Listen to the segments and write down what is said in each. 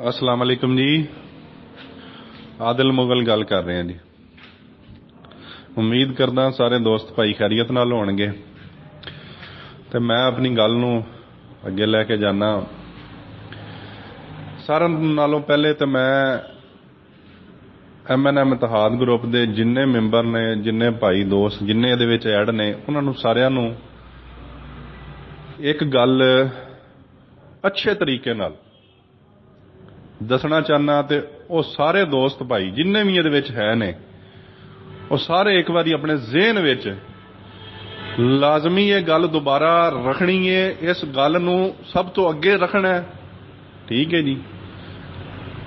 अस्सलाम वालेकुम जी। आदिल मुगल गल कर रहे हैं जी। उम्मीद करदा सारे दोस्त भाई खैरियत नाल होणगे ते मैं अपनी गल नूं अगे लैके जाना। सारे नालों पहले तो मैं MNM इतिहाद ग्रुप के जिन्ने मैंबर ने, जिन्ने भाई दोस्त जिन्ने इहदे विच ऐड ने, उन्होंने सारिਆਂ ਨੂੰ एक गल अच्छे तरीके नाल दसना चाहना ते वो सारे दोस्त भाई जिन्ने भी ये है ने वो सारे एक बारी अपने ज़हन विच लाजमी ये गल दोबारा रखनी है। इस गल नूं सब तो अगे रखना है, ठीक है जी,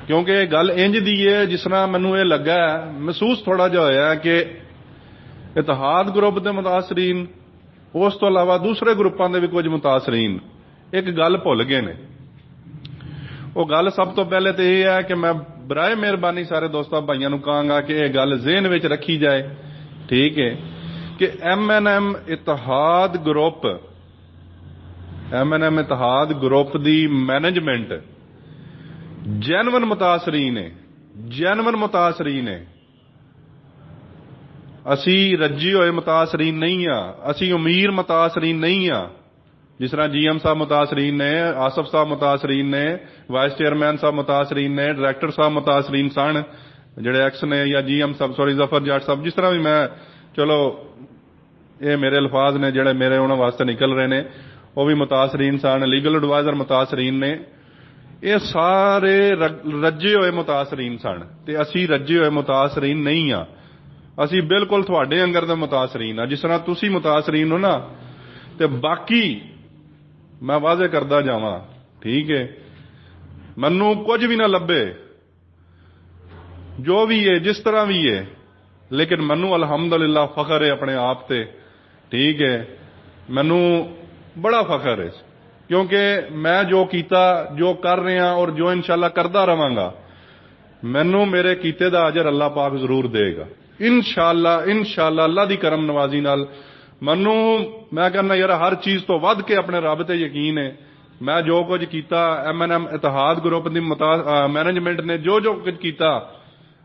क्योंकि ये गल इंज दी है जिस तरह मैनू ये लगा महसूस थोड़ा जिहा होया कि इतिहाद ग्रुप के मुतासरीन उस तो इलावा दूसरे ग्रुपों के भी कुछ मुतासरीन एक गल भुल गए ने। वो गल सब तो पहले तो यह है कि मैं बराए मेहरबानी सारे दोस्तों भाइयों को कहांगा कि यह गल ज़हन में रखी जाए, ठीक है, कि MNM इतिहाद ग्रुप की मैनेजमेंट जैनवन मुतासरीन है। असी रजी होए मुतासरीन नहीं हाँ, असी अमीर मुतासरीन नहीं हाँ। जिस तरह GM साहब मुतासरीन ने, आसफ साहब मुतासरीन ने, वाइस चेयरमैन साहब मुतासरीन ने, डायरैक्टर साहब मुतासरीन सन जेडे एक्स ने, या GM साहब सॉरी जफर जाट साहब, जिस तरह भी मैं चलो ये मेरे अल्फाज ने जेडे मेरे उन्होंने वास्ते निकल रहे ने, वो भी मुतासरीन सन। लीगल एडवाइजर मुतासरीन ने, ये सारे रजे हुए मुतासरीन सन ते असी रजे हुए मुतासरीन नहीं हाँ। असी बिल्कुल तुहाडे अंगर दे मुतासरीन हाँ। जिस तरह तुसी मुतासरीन हो ना, ते बाकी मैं वाजे करदा जावां, ठीक है, मन्नू कुछ भी ना लभे जो भी है जिस तरह भी है, लेकिन मन्नू अलहमदुलिल्लाह फखर है अपने आप ते, ठीक है, मन्नू बड़ा फखर है क्योंकि मैं जो कीता, जो कर रहा और जो इंशाल्लाह करदा रवांगा, मैनू मेरे कीते दा अजर अल्लाह पाक जरूर देगा इंशाल्लाह अल्लाह दी करम नवाजी नाल। मनु मैं कहना यार हर चीज़ तो वध के अपने रब ते यकीन है। मैं जो कुछ किया MNM इतिहाद ग्रुप की मैनेजमेंट ने जो कुछ किया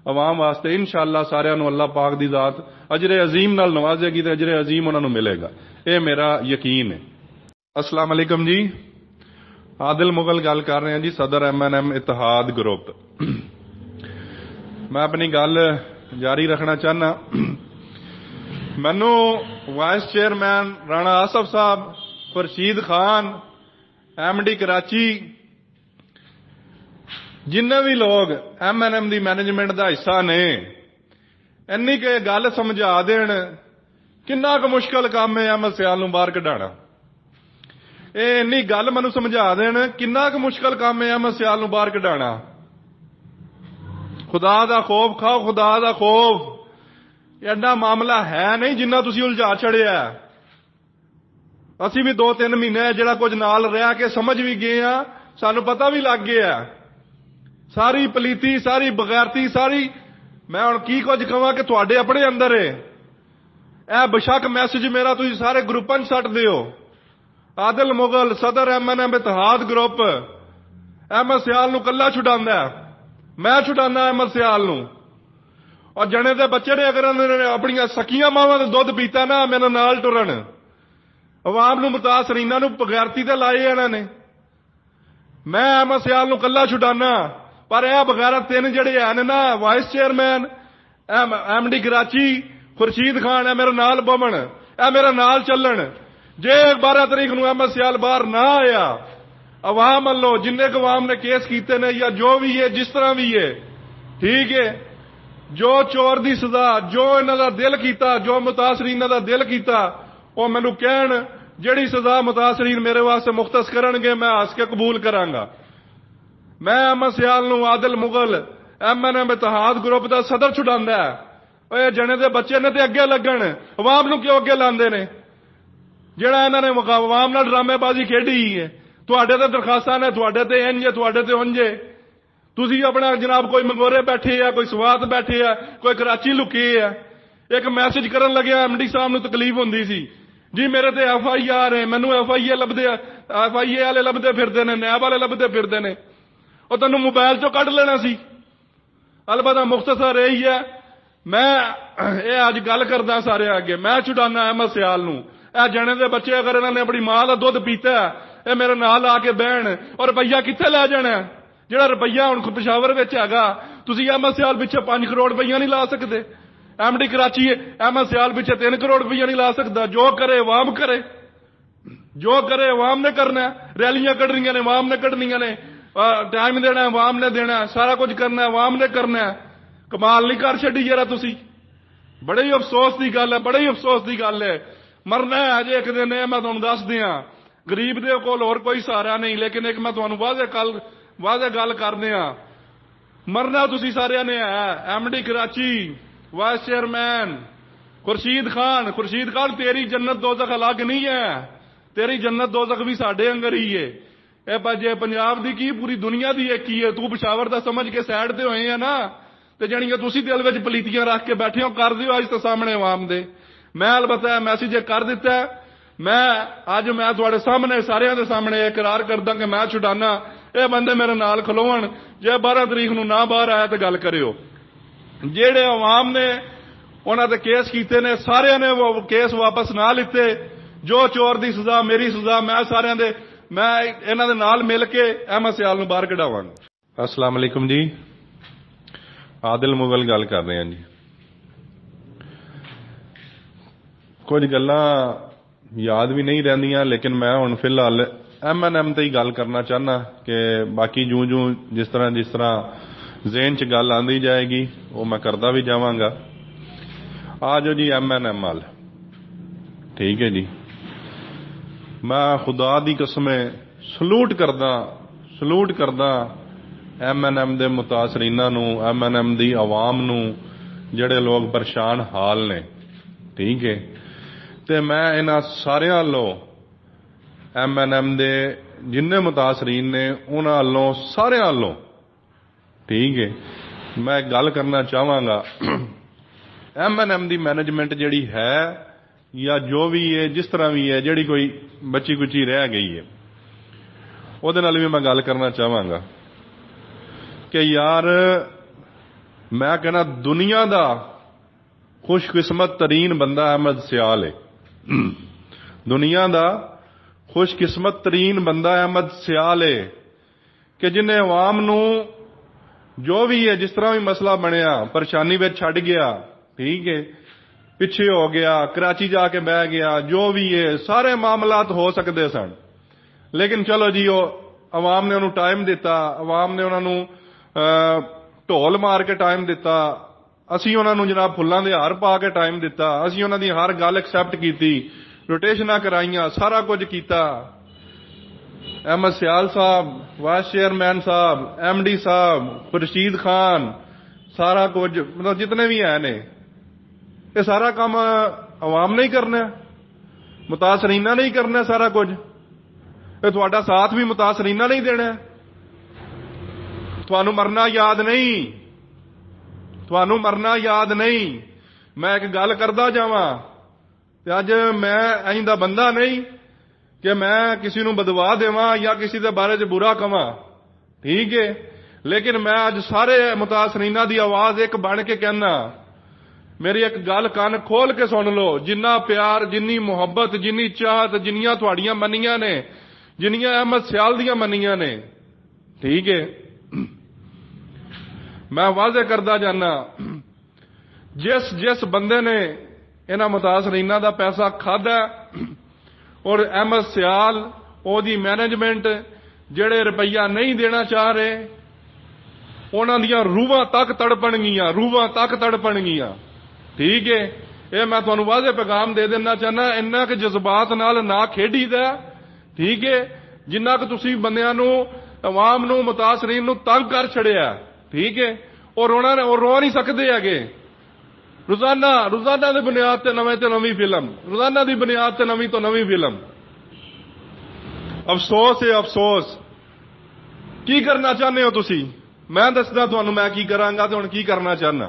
अवाम वास्ते, इंशाअल्लाह सारिਆਂ ਨੂੰ अल्लाह पाक दी जात अजरे अजीम नाल नवाजेगी ते अजरे अजीम उन्होंने मिलेगा, ये मेरा यकीन है। अस्सलाम वालेकुम जी। आदिल मुगल गल कर रहे हैं जी, सदर MNM इतिहाद ग्रुप। मैं अपनी गल जारी रखना चाहना। मैनू वाइस चेयरमैन राणा आसफ साहब, खुर्शीद खान, MD कराची, जिन्ने भी लोग MNM की मैनेजमेंट का हिस्सा ने, इन्नी के गल समझा देन किन्ना क मुश्किल काम है अहमद सियाल नूं बाहर कढाना। ये इन्नी गल मैनू समझा देन किन्ना क मुश्किल काम है अहमद सियाल नूं बाहर कढाना। खुदा दा खौफ खाओ, खुदा दा खौफ। एडा मामला है नहीं जिन्ना तुसी उलझा छड़िया। असी भी 2-3 महीने जिहड़ा कुछ नाल रह के समझ भी गए हाँ, सानू पता भी लग गया सारी पलीती, सारी बगैरती, सारी मैं हुण की कुछ कहां कि तुहाडे अपने अंदर है। यह बेशक मैसेज मेरा तुसी सारे ग्रुपां च सट दिओ। आदिल मुगल सदर MNM इतिहाद ग्रुप अहमद सियाल नूं कल्ला छुडांदा, मैं छुडाना अहमद सियाल नूं। और जने दे बच्चे ने अगर अपन सकियां मावां का दुध पीता ना, मेरे नाल टुरन अवाम नूं मुतासरीनां नूं बगैरती ते लाए इन्हां ने। मैं अहमद सियाल नूं कल्ला छुडाना, पर यह बगैरत 3 जिहड़े हैं ना, vice chairman MD Karachi Khurshid Khan है मेरे नाल बमन, ए मेरे नाल चलन। जे 12 तरीक नूं अहमद सियाल बाहर ना आया, अवाम वालों जिन्ने अवाम ने केस कीते ने या जो भी है जिस तरह भी है, ठीक है, जो चोर की सजा जो इन्हां दा दिल कीता, जो मुतासरीन दा दिल कीता, वो मैनू कहण जिहड़ी सजा मुतासरीन मेरे वास्ते मुख्तस करनगे मैं हस के कबूल करांगा। मैं अहमद सियाल नूं आदिल मुगल MNM इतिहाद ग्रुप का सदर छुडांदा है। ओए जने दे बच्चे ने ते अगे लगन, अवाम नूं क्यों अगे लांदे ने? जिहड़ा इन्हां ने अवाम नाल ड्रामेबाजी खेडी है, तुहाडे ते दरखास्तां ने, तुहाडे ते इंज है, तुहाडे ते उंज है। तुसी अपना जनाब कोई मंगोरे बैठे है, कोई स्वात बैठे है, कोई कराची लुके है। एक मैसेज करन लग्या MD साहब नूं तकलीफ हुंदी सी जी, मेरे ते FIR है, मैनू FIA लभदे, FIA वाले लभदे फिरदे ने, नैब वाले लभदे फिरदे ने। ਉਹ ਤੈਨੂੰ ਮੋਬਾਈਲ ਚੋਂ ਕੱਢ ਲੈਣਾ ਸੀ। ਅਲਬਤਾ ਮੁਖਤਸਰ ਇਹ ਹੀ ਹੈ, ਮੈਂ ਇਹ ਅੱਜ ਗੱਲ ਕਰਦਾ ਸਾਰਿਆਂ ਅੱਗੇ, ਮੈਂ ਛੁਡਾਨਾ ਅਹਿਮਦ ਸਿਆਲ ਨੂੰ। ਇਹ ਜਣੇ ਦੇ ਬੱਚੇ ਅਗਰ ਇਹਨਾਂ ਨੇ ਆਪਣੀ ਮਾਂ ਦਾ ਦੁੱਧ ਪੀਤਾ, ਇਹ ਮੇਰੇ ਨਾਲ ਆ ਕੇ ਬਹਿਣ। ਔਰ ਰੁਪਈਆ ਕਿੱਥੇ ਲੈ ਜਾਣਾ? ਜਿਹੜਾ ਰੁਪਈਆ ਹੁਣ ਪਿਸ਼ਾਵਰ ਵਿੱਚ ਹੈਗਾ, ਤੁਸੀਂ ਅਹਿਮਦ ਸਿਆਲ ਪਿੱਛੇ 5 ਕਰੋੜ ਰੁਪਈਆ ਨਹੀਂ ਲਾ ਸਕਦੇ। ਐਮਡੀ ਕਰਾਚੀ ਅਹਿਮਦ ਸਿਆਲ ਪਿੱਛੇ 3 ਕਰੋੜ ਰੁਪਈਆ ਨਹੀਂ ਲਾ ਸਕਦਾ। ਜੋ ਕਰੇ ਆਵਾਮ ਕਰੇ, ਜੋ ਕਰੇ ਆਵਾਮ ਨੇ ਕਰਨਾ। ਰੈਲੀਆਂ ਕੱਢਣੀਆਂ ਨੇ ਆਵਾਮ ਨੇ ਕੱਢਣੀਆਂ ਨੇ, ਟਾਈਮ ਦੇਣਾ ਆਵਾਮ ਨੇ ਦੇਣਾ, ਸਾਰਾ ਕੁਝ ਕਰਨਾ ਆਵਾਮ ਨੇ ਕਰਨਾ। ਕਮਾਲ ਨਹੀਂ ਕਰ ਛੱਡੀ ਜਰਾ ਤੁਸੀਂ। ਬੜੇ ਹੀ ਅਫਸੋਸ ਦੀ ਗੱਲ ਹੈ, ਬੜੇ ਹੀ ਅਫਸੋਸ ਦੀ ਗੱਲ ਹੈ। ਮਰਨਾ ਹੈ ਅਜੇ ਇੱਕ ਦਿਨ, ਮੈਂ ਤੁਹਾਨੂੰ ਦੱਸ ਦਿਆਂ। ਗਰੀਬ ਦੇ ਕੋਲ ਹੋਰ ਕੋਈ ਸਹਾਰਾ ਨਹੀਂ, ਲੇਕਿਨ ਇੱਕ ਮੈਂ ਤੁਹਾਨੂੰ ਵਾਅਦੇ ਗੱਲ ਕਰਦੇ ਆ, ਮਰਨਾ ਤੁਸੀਂ ਸਾਰਿਆਂ ਨੇ ਹੈ। MD Karachi vice chairman Khurshid Khan, ਤੇਰੀ ਜੰਨਤ ਦੋਜ਼ਖ ਅਲੱਗ ਨਹੀਂ ਹੈ, ਤੇਰੀ ਜੰਨਤ ਦੋਜ਼ਖ ਵੀ ਸਾਡੇ ਅੰਦਰ ਹੀ ਹੈ। ਇਹ ਜੇ ਪੰਜਾਬ ਦੀ ਕੀ ਪੂਰੀ ਦੁਨੀਆ ਦੀ ਇੱਕ ਹੀ ਹੈ। ਤੂੰ ਪਿਸ਼ਾਵਰ ਦਾ ਸਮਝ ਕੇ ਸਾਈਡ ਤੇ ਹੋਏ ਆ ਨਾ, ਤੇ ਜਾਣੀਆਂ ਤੁਸੀਂ ਦਿਲ ਵਿੱਚ ਪਲੀਤੀਆਂ ਰੱਖ ਕੇ ਬੈਠੇ ਹੋ, ਕਰ ਦਿਓ ਅੱਜ ਤਾਂ ਸਾਹਮਣੇ ਆਵਾਮ ਦੇ। ਮੈਂ ਅਲਬਤਾ ਮੈਸੇਜ ਕਰ ਦਿੱਤਾ। ਮੈਂ ਤੁਹਾਡੇ ਸਾਹਮਣੇ ਸਾਰਿਆਂ ਦੇ ਸਾਹਮਣੇ ਇਕਰਾਰ ਕਰਦਾ ਕਿ ਮੈਂ ਛੁਡਾਨਾ। ਇਹ ਬੰਦੇ ਮੇਰੇ ਨਾਲ ਖਲੋਣ। ਜੇ 12 ਤਰੀਕ ਨੂੰ ਨਾ ਬਾਹਰ ਆਇਆ ਤਾਂ ਗੱਲ ਕਰਿਓ। ਜਿਹੜੇ ਆਵਾਮ ਨੇ ਉਹਨਾਂ ਤੇ ਕੇਸ ਕੀਤੇ ਨੇ, ਸਾਰਿਆਂ ਨੇ ਉਹ ਕੇਸ ਵਾਪਸ ਨਾ ਲਿੱਤੇ। ਜੋ ਚੋਰ ਦੀ ਸਜ਼ਾ ਮੇਰੀ ਸਜ਼ਾ, ਮੈਂ ਇਹਨਾਂ ਦੇ ਨਾਲ ਮਿਲ ਕੇ ਅਹਿਮਦ ਸਿਆਲ ਨੂੰ ਬਾਹਰ ਕਢਾਵਾਂਗਾ। अस्सलाम वालेकुम जी, आदिल मुगल गल कर रहे हैं जी। कुछ गल्लां याद भी नहीं रहिंदियां, लेकिन मैं हुण फिलहाल MNM ते ही गल करना चाहना कि बाकी जूं जूं जिस तरह ज़हन च गल आंदी जाएगी वो मैं करदा भी जावांगा। आ जाओ जी MNM वाल। ठीक है जी, मैं खुदा दी कसम सलूट करदा MNM दे मुतासरीनां नूं, MNM दी आवाम नूं, जिहड़े लोग परेशान हाल ने। ठीक है, ते मैं इन्हां सारियां वालों MNM दे जिन्ने मुतासरीन ने उन्हां वालों सारियां वालों, ठीक है, मैं गल करना चाहांगा। MNM दी मैनेजमेंट जिहड़ी है या जो भी है, जिस तरह भी है, जिहड़ी कोई बची कुची रह गई है, ਉਹਦੇ ਨਾਲ भी मैं गल करना चाहांगा कि यार मैं कहना दुनिया का खुशकिस्मत तरीन बंदा अहमद सियाल है। दुनिया का खुशकिस्मत तरीन बंदा अहमद सियाल है कि जिन्हें अवाम नूं जो भी है, जिस तरह भी मसला बनया, परेशानी में छड़ गया, ठीक है, पिछे हो गया, कराची जाके बह गया, जो भी है सारे मामलात हो सकते सन। लेकिन चलो जी, अवाम ने उन्होंने टाइम दिता, अवाम ने उन्होंने ढोल मार के टाइम दिता, असी उन्होंने जनाब फुल्लां दे हार पा के टाइम दिता, असी उन्हों दी हर गल एक्सैप्ट की, रोटेशनां कराइयां, सारा कुछ किया। अहमद सियाल साहब, वाइस चेयरमैन साहब, MD साहब, खुर्शीद खान, सारा कुछ मतलब जितने भी है ने, ये सारा काम अवाम ने ही करना, मुतासरीना ने ही करना सारा कुछ। ये तुहाडा साथ भी मुतासरीना नहीं देना। तुहानू मरना याद नहीं, तुहानू मरना याद नहीं। मैं एक गल करदा जावां ते अज मैं इंज दा बंदा नहीं कि मैं किसी नू बदवा देवां या किसी दे बारे च बुरा कवां, ठीक है, लेकिन मैं अज सारे मुतासरीना दी आवाज एक बन के कहना। मेरी एक गल कान खोल के सुन लो। जिन्ना प्यार, जिन्नी मुहब्बत, जिन्नी चाहत, जिन्नियां तुहाड़ियां मन्नियां ने, जिन्नियां अहमद सियाल दियां मन्नियां ने, ठीक है, मैं वाजे करदा जाना, जिस बंदे ने इन्हां मुतासरीना दा पैसा खादा और अहमद सियाल ओदी मैनेजमेंट जिहड़े रुपया नहीं देना चाह रहे, उन्हां दियां रूहां तक तड़पण गियां, ठीक है। ये मैं तुहानू वाजे पैगाम दे देना चाहना, इन्ना कि जज्बात नाल ना खेडीदा, ठीक है, जिन्ना कि तुसी बंदियां नू, अवाम नू, मुतासरीन नू तंग कर छड़िया, ठीक है, और उन्होंने रो नहीं सकते है। रोजाना की बुनियाद ते नवी फिल्म, रोजाना की बुनियाद ते नवी फिल्म। अफसोस है, अफसोस। की करना चाहते हो तुसी? मैं दसदा तुहानू मैं की करांगा ते हुण की करना चाहना।